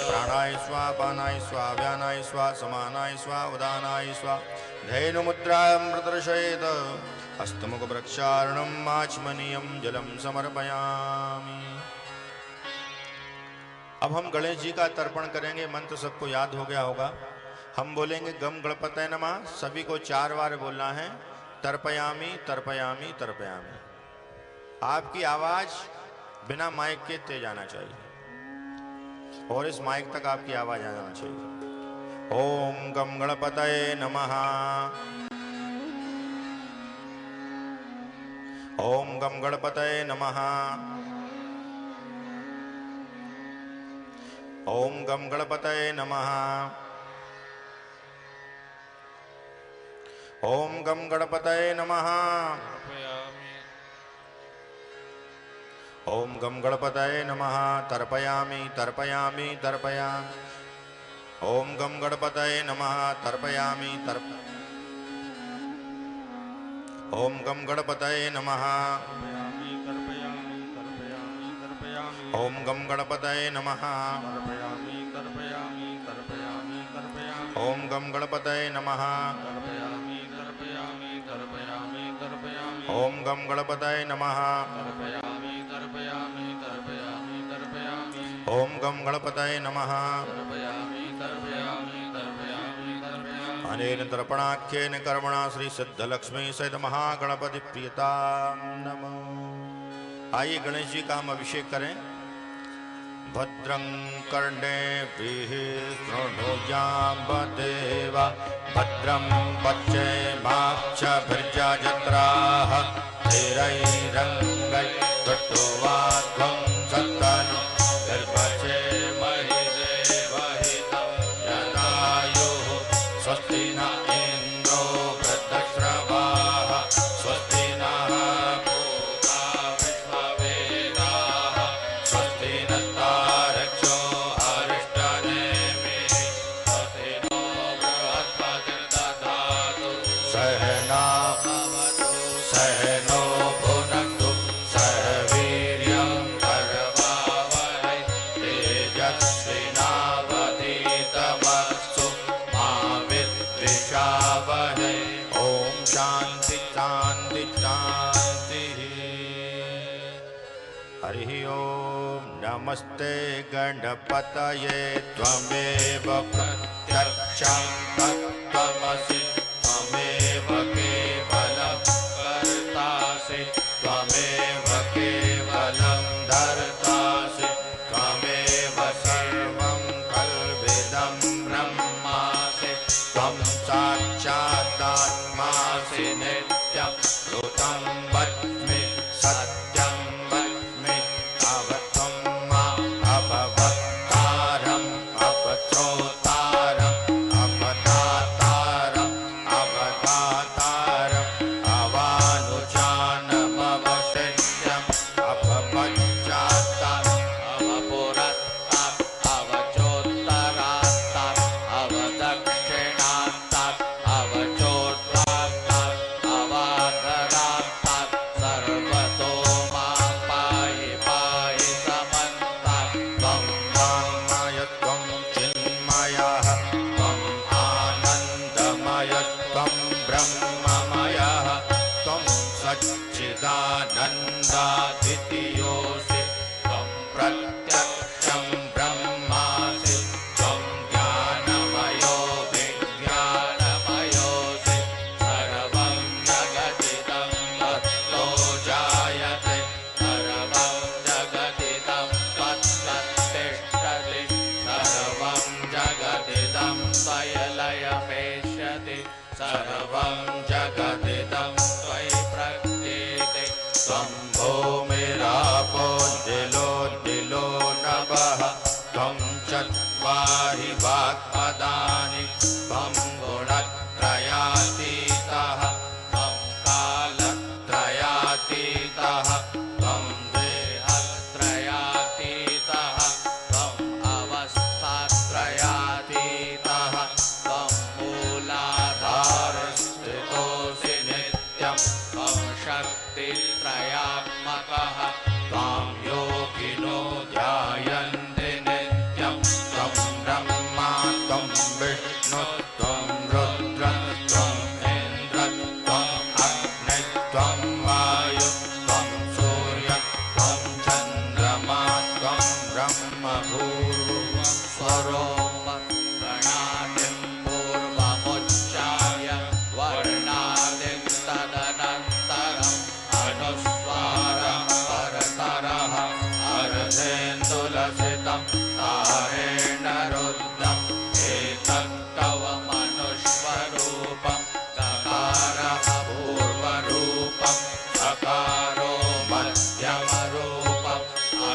प्राणाय स्वा पानाय स्वा व्यानाय स्वा समानाय स्वा उदानाय स्वा धेनुमुद्रां प्रदर्शयेत्। हस्तमुखप्रक्षालनम् आचमनीयं जलं समर्पयामि। अब हम गणेश जी का तर्पण करेंगे। मंत्र सबको याद हो गया होगा। हम बोलेंगे गम गणपतये नमः, सभी को 4 बार बोलना है। तर्पयामि तर्पयामि तर्पयामि। आपकी आवाज बिना माइक के तेज आना चाहिए और इस माइक तक आपकी आवाज आ जाना चाहिए। ओम गम गणपतये नमः। ओम गम गणपतये नमः। ओम गम गणपतये नमः। ओम गम गणपतये नमः। ओम गम गणपतये नमः। तर्पयामि तर्पयामि तर्पयामि। ओम गम गणपतये नमः। तर्पयामि ओम गम गणपतये नमः। ओम गम गणपतये नमः। ओम गम गणपतये नमः। ओम गम गणपतये नमः। ओम गम गणपतये नमः। अनेन तर्पणाख्येन कर्मणा श्री सिद्धलक्ष्मी सहित महागणपति प्रियतां नमः। आइए गणेश जी का हम अभिषेक करें। भद्रं कर्णेभिः शृणुयामदेवा भद्रं पश्येमाक्षभिर्यजत्राः स्थिरैरङ्गैस्तुष्ट्वाध्वं सत्तनु निर्वचेमहि देवहितं यदायुः। स्वस्ति न इन्द्रो वृद्धश्रवाः स्वस्ति नः पूषा विश्ववेदाः स्वस्ति नस्तारक्षो अरिष्टनेमिः स्वस्ति नो बृहस्पतिर्दधातु सहना भवतु सहनो भुनक्तु सह वीर्यं करवावहै तेजस्विनावधीतमस्तु मा विद्विषावहै। ओम शांति शांति शांति। हरि ओम नमस्ते गणपतये त्वमेव प्रत्यक्षं तत्त्वमसि त्वमेव केवलं कर्तासि त्वमेव केवलं धर्तासि त्वमेव सर्वं कल्विदं ब्रह्मासि त्वं साक्षादात्मासि नित्यं ऋतं वच्मि सत्यं वच्मि अवत्वं मा अभवत्तारम् अपश्रोतारम् अपदातारम् अवदातारम् अवानुजानमवशिष्यम् अपपश्चात्तारम् अवपुरस्तात् अवचोत्तरात्तात् अवदक्षिणात्तात् अवचोत्तरात्तात् अवाधरात्तात् सर्वतो मां पाहि पाहि समन्तात्। त्वं वाङ्मयत्वं चिन्मयः त्वम् आनन्दमयत्वं ब्रह्ममयः त्वं सच्चिदानन्दाद्वितीयोऽसि त्वं प्रत्यक्षं ब्रह्मासि त्वं ज्ञानम्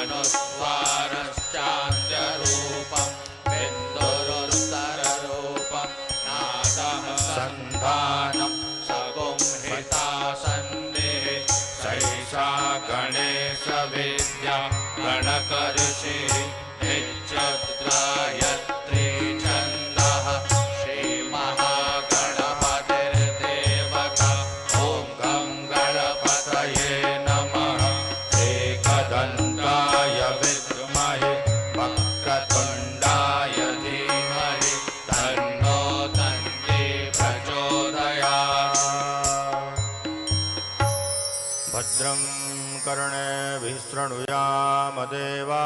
मनुस्वारश्चान्त्यरूपं बिन्दुरुत्तररूपं नादः सन्धानं सगुंहितासन्निः सैषा गणेशविद्या गणकर्षिः नित्यद्गायत्री छन्दः श्रीमहागणपतिर्देवता ॐ गं गणपतये नमः एकदन्ताय विद्महे वक्रतुण्डाय धीमहि तन्नो दन्ती प्रचोदयात्। भद्रं कर्णेभिः शृणुयाम देवा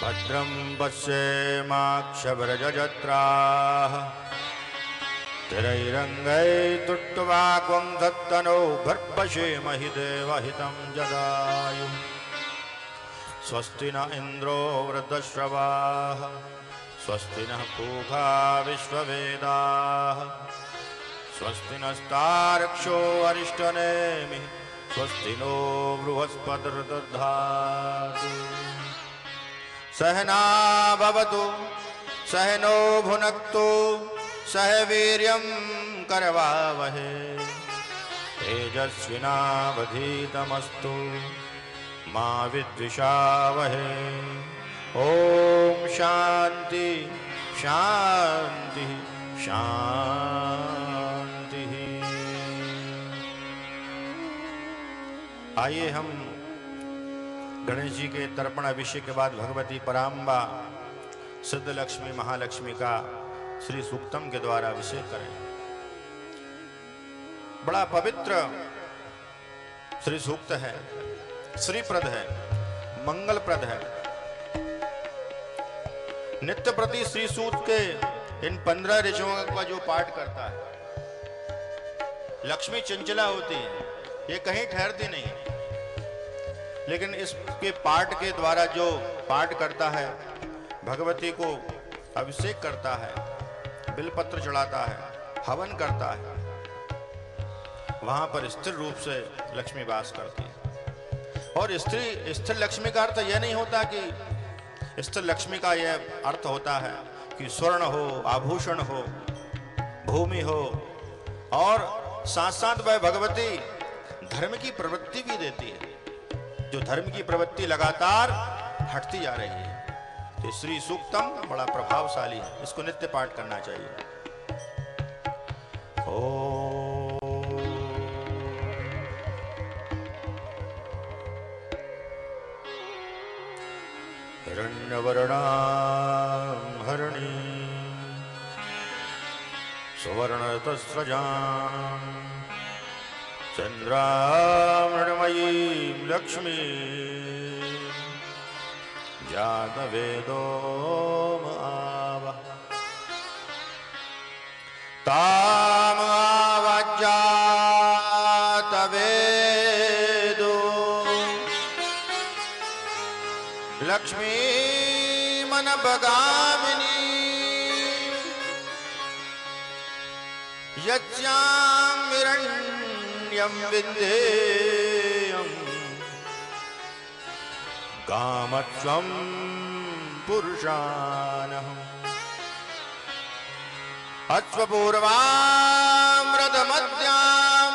भद्रं पश्येमाक्षव्रजजत्राः स्थिरैरङ्गैस्तुष्ट्वाग्वं दत्तनो भर्पशेमहि देवहितं जदायुः। स्वस्ति न इन्द्रो वृद्धश्रवाः स्वस्ति नः पूषा विश्ववेदाः स्वस्ति नस्तार्क्ष्यो अरिष्टनेमिः स्वस्ति नो बृहस्पतिर्दधातु। सहना भवतु सहनो भुनक्तु सह वीर्यं करवावहे तेजस्विनावधीतमस्तु मा विद्विषावहे। ओम शांति शांति शांति। आइए हम गणेश जी के तर्पण अभिषेक के बाद भगवती पराम्बा सिद्ध लक्ष्मी महालक्ष्मी का श्री सूक्तम के द्वारा अभिषेक करें। बड़ा पवित्र श्री सूक्त है, श्रीप्रद है, मंगलप्रद है। नित्य प्रति श्री सूक्त के इन 15 ऋषियों का जो पाठ करता है, लक्ष्मी चंचला होती है, ये कहीं ठहरती नहीं, लेकिन इसके पाठ के द्वारा जो पाठ करता है, भगवती को अभिषेक करता है, बिलपत्र चढ़ाता है, हवन करता है, वहां पर स्थिर रूप से लक्ष्मी वास करती है। और स्थिर लक्ष्मी का अर्थ यह नहीं होता कि स्थिर लक्ष्मी का यह अर्थ होता है कि स्वर्ण हो, आभूषण हो, भूमि हो, और साथ साथ वह भगवती धर्म की प्रवृत्ति भी देती है। जो धर्म की प्रवृत्ति लगातार हटती जा रही है, तो श्री सूक्तम बड़ा प्रभावशाली है, इसको नित्य पाठ करना चाहिए। ओ हिरण्यवर्णां हरिणी सुवर्णतस्रजां चन्द्रामृणमयीं लक्ष्मी जातवेदो आवह ताम आवजातवेदो लक्ष्मी मनभगामिनी यस्यां हिरण्यं विन्देयं कामत्वं पुरुषानहम् अश्वपूर्वामृतमद्यां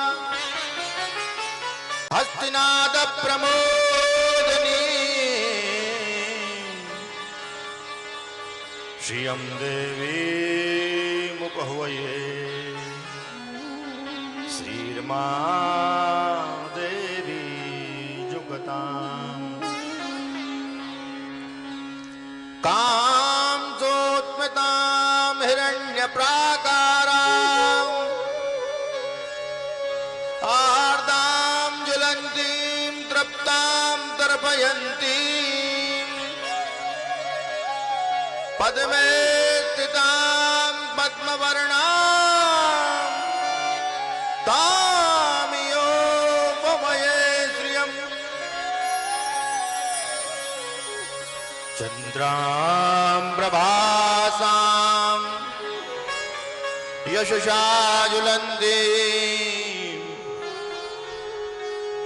हस्तिनादप्रमोदिनी श्रियं देवी मुपह्वये श्रीर्मा देवी जुगताम् कामसोत्मितां हिरण्यप्राकाराम् आर्दां ज्वलन्तीं तृप्तां तर्पयन्तीं पद्मे स्थितां पद्मवर्णां तामियो ममये श्रियम् चन्द्रां प्रभासां यशसा ज्वलन्तीं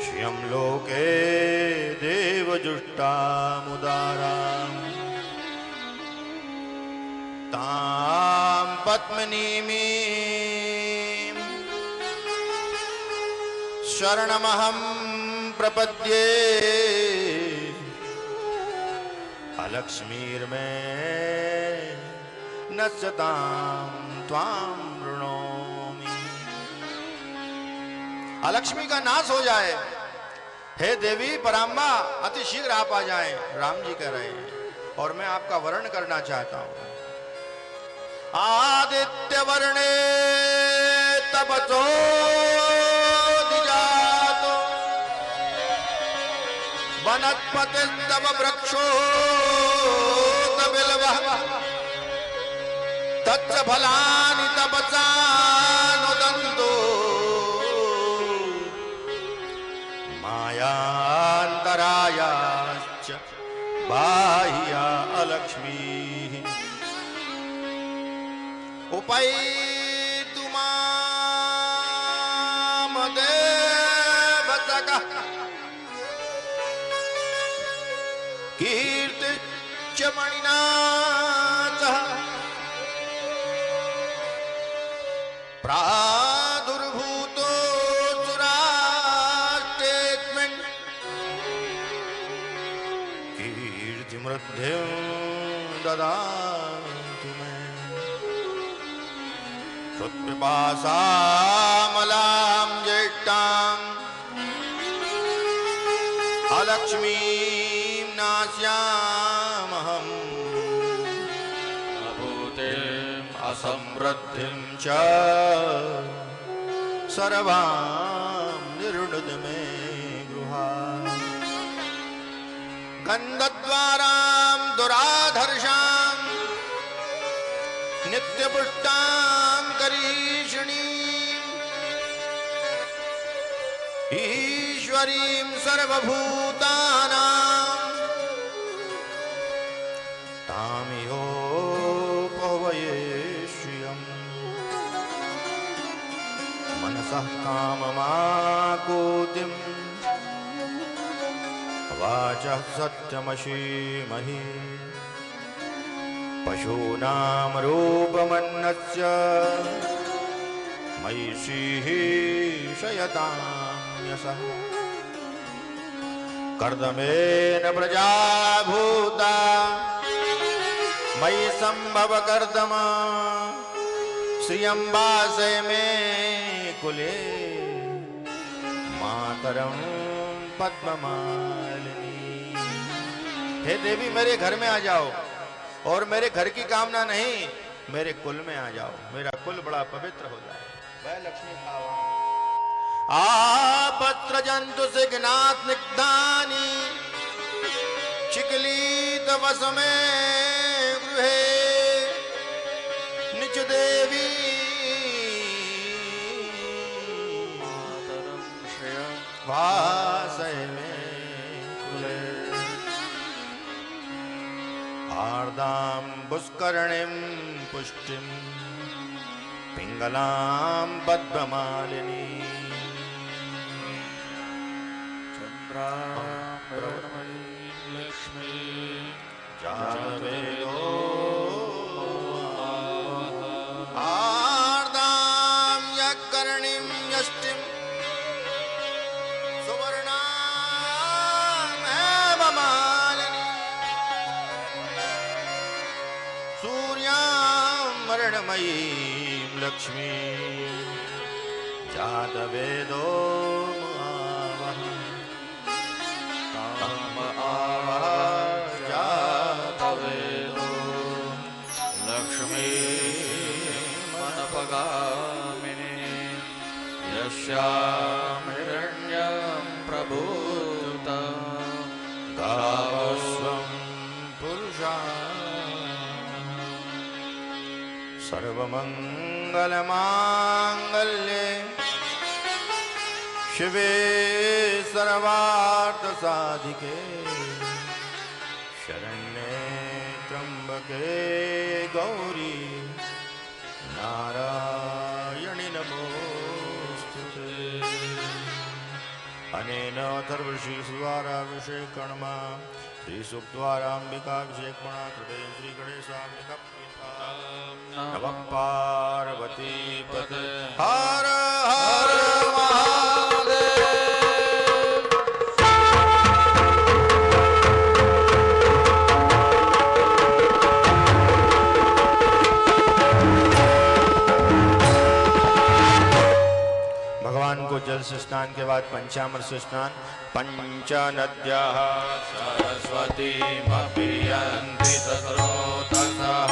श्रियं लोके जुष्टामुदाराम् तां पद्मिनीमीं शरणमहं प्रपद्ये अलक्ष्मीर्मे नश्यतां त्वां वृणोमि। अलक्ष्मी का नाश हो जाए, हे देवी पराम्बा अति शीघ्र आप आ जाएं, राम जी कह रहे हैं। और मैं आपका वर्ण करना चाहता हूं। आदित्य वर्णे तपसो दिजातो वनस्पतिस्तव वृक्षो तबिलवः तच्च फलानि तपसा नुदन्तो मायान्तरायाश्च बाह्या अलक्ष्मीः उपैतु मां देवतकः कीर्तिश्च मणिना सह प्रादुर्भूतो सुरास्तेऽस्मिन् कीर्तिमृद्धिं ददातु मे। त्वत्पिपासामलां ज्येष्ठाम् अलक्ष्मीं नास्यामहम् अभूतिम् असमृद्धिं च सर्वां निर्णुद मे गृहात्। गन्धद्वारां दुराधर्षां नित्यपुष्टां करीषिणीं ईश्वरीं सर्वभूतानां तामिहोपवये श्रियम्। मनसः काममाकूतिम् वाचः सत्यमशीमहि पशूनां रूपमन्नस्य मयि शयतां यशः। कर्दमेन प्रजा भूता मयि संभव कर्दम श्रियं वासे मे कुले मातरं पद्ममालिनी। हे देवी मेरे घर में आ जाओ और मेरे घर की कामना नहीं, मेरे कुल में आ जाओ, मेरा कुल बड़ा पवित्र हो जाए। वह लक्ष्मी भावा आपत्र जंतु सिग्नात निग्धानी चिकलीत वस में गृहे निच देवी वासय में कुले। आर्दां पुष्करणीं पुष्टिं पिंगलां पद्ममालिनी लक्ष्मी जातवेदो आर्दां यकर्णीं यष्टिं सुवर्णां हेममालिनी सूर्यां मरणमयीं लक्ष्मी जातवेदो यस्यामिरण्यं प्रभूत गावस्वं पुरुषा सर्वमंगलमांगल्ये शिवे सर्वार्थसाधिके शरण्ये त्र्यंबके गौरी नारायणि नमोस्तुते। अनेन तेन अथर्वशीर्षद्वाराभिषेकर्मा श्रीसूक्तद्वाराम्बिकाभिषेकमणा कृते श्रीगणेशाम्बिका नमः पार्वती पते हर हर महादेव। भगवान को जल से स्नान के बाद पंचामृत से स्नान। पंचनद्याः सरस्वतीमभियन्ति तत्रोतसः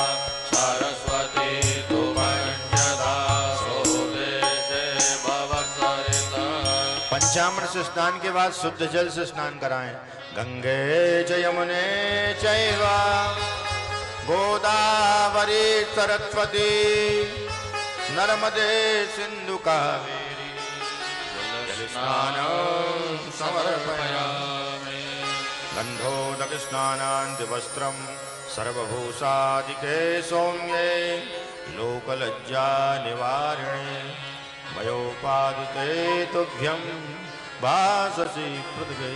सरस्वती तु पंचधा सोदेशे भवसरितः। पंचामृत से स्नान के बाद शुद्ध जल से स्नान कराएं। गंगे च यमुने चैव गोदावरी सरस्वती नर्मदे सिंधु कावेरी स्नानं समर्पयामि। गन्धोदकस्नानान्तिवस्त्रं सर्वभूषादिके सौम्ये लोकलज्जा निवारिणे मयोपादिते तुभ्यं भाससि पृथ्वी।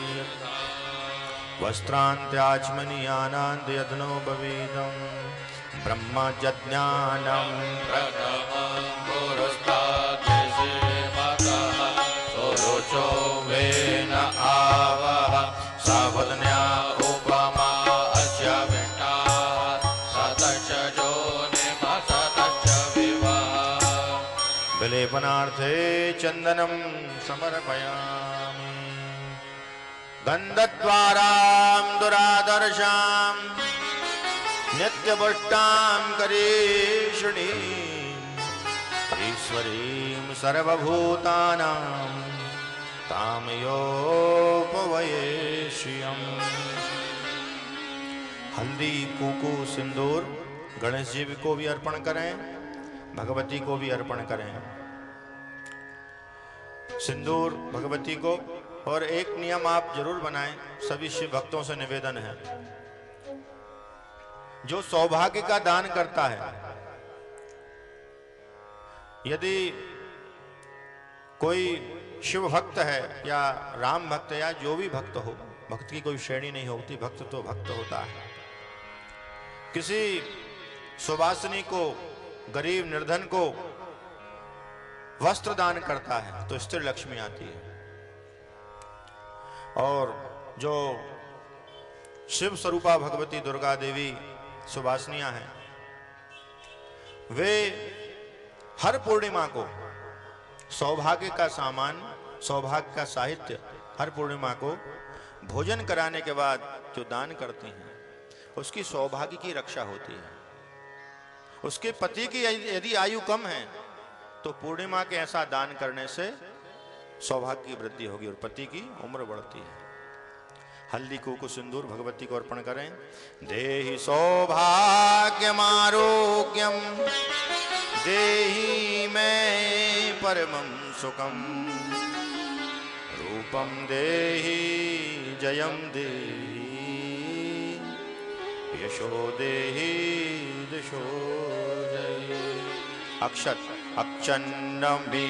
वस्त्रान्त्याचमनीयानान्त्यधनो भवेदं ब्रह्मज्ञानं प्रथमं पुरस्तात् रोचो वेन आवः सावधन्या उपमा अस्य विष्टाः सतश्च जोनिमा सतश्च विवाह। विलेपनार्थे चन्दनं समर्पयामि। गन्धद्वारां दुरादर्शां नित्यपुष्टां करीषिणीं ईश्वरीं सर्वभूतानां तामयोपवयेष्यम्। हल्दी कुंकु सिंदूर गणेश जी को भी अर्पण करें, भगवती को भी अर्पण करें। सिंदूर भगवती को। और एक नियम आप जरूर बनाएं, सभी शिव भक्तों से निवेदन है, जो सौभाग्य का दान करता है, यदि कोई शिव भक्त है या राम भक्त है या जो भी भक्त हो, भक्त की कोई श्रेणी नहीं होती, भक्त तो भक्त होता है। किसी सुवासिनी को, गरीब निर्धन को वस्त्र दान करता है तो स्त्री लक्ष्मी आती है। और जो शिव स्वरूपा भगवती दुर्गा देवी सुवासिनियां हैं, वे हर पूर्णिमा को सौभाग्य का सामान, सौभाग्य का साहित्य हर पूर्णिमा को भोजन कराने के बाद जो दान करती हैं, उसकी सौभाग्य की रक्षा होती है। उसके पति की यदि आयु कम है तो पूर्णिमा के ऐसा दान करने से सौभाग्य की वृद्धि होगी और पति की उम्र बढ़ती है। हल्दी कुंकु सिंदूर भगवती को अर्पण करें। देहि सौभाग्यमारोग्यम देहि में परमं सुखम रूपम देहि जयम देहि यशो देहि दिशो जय। अक्षत अक्षन्नम भी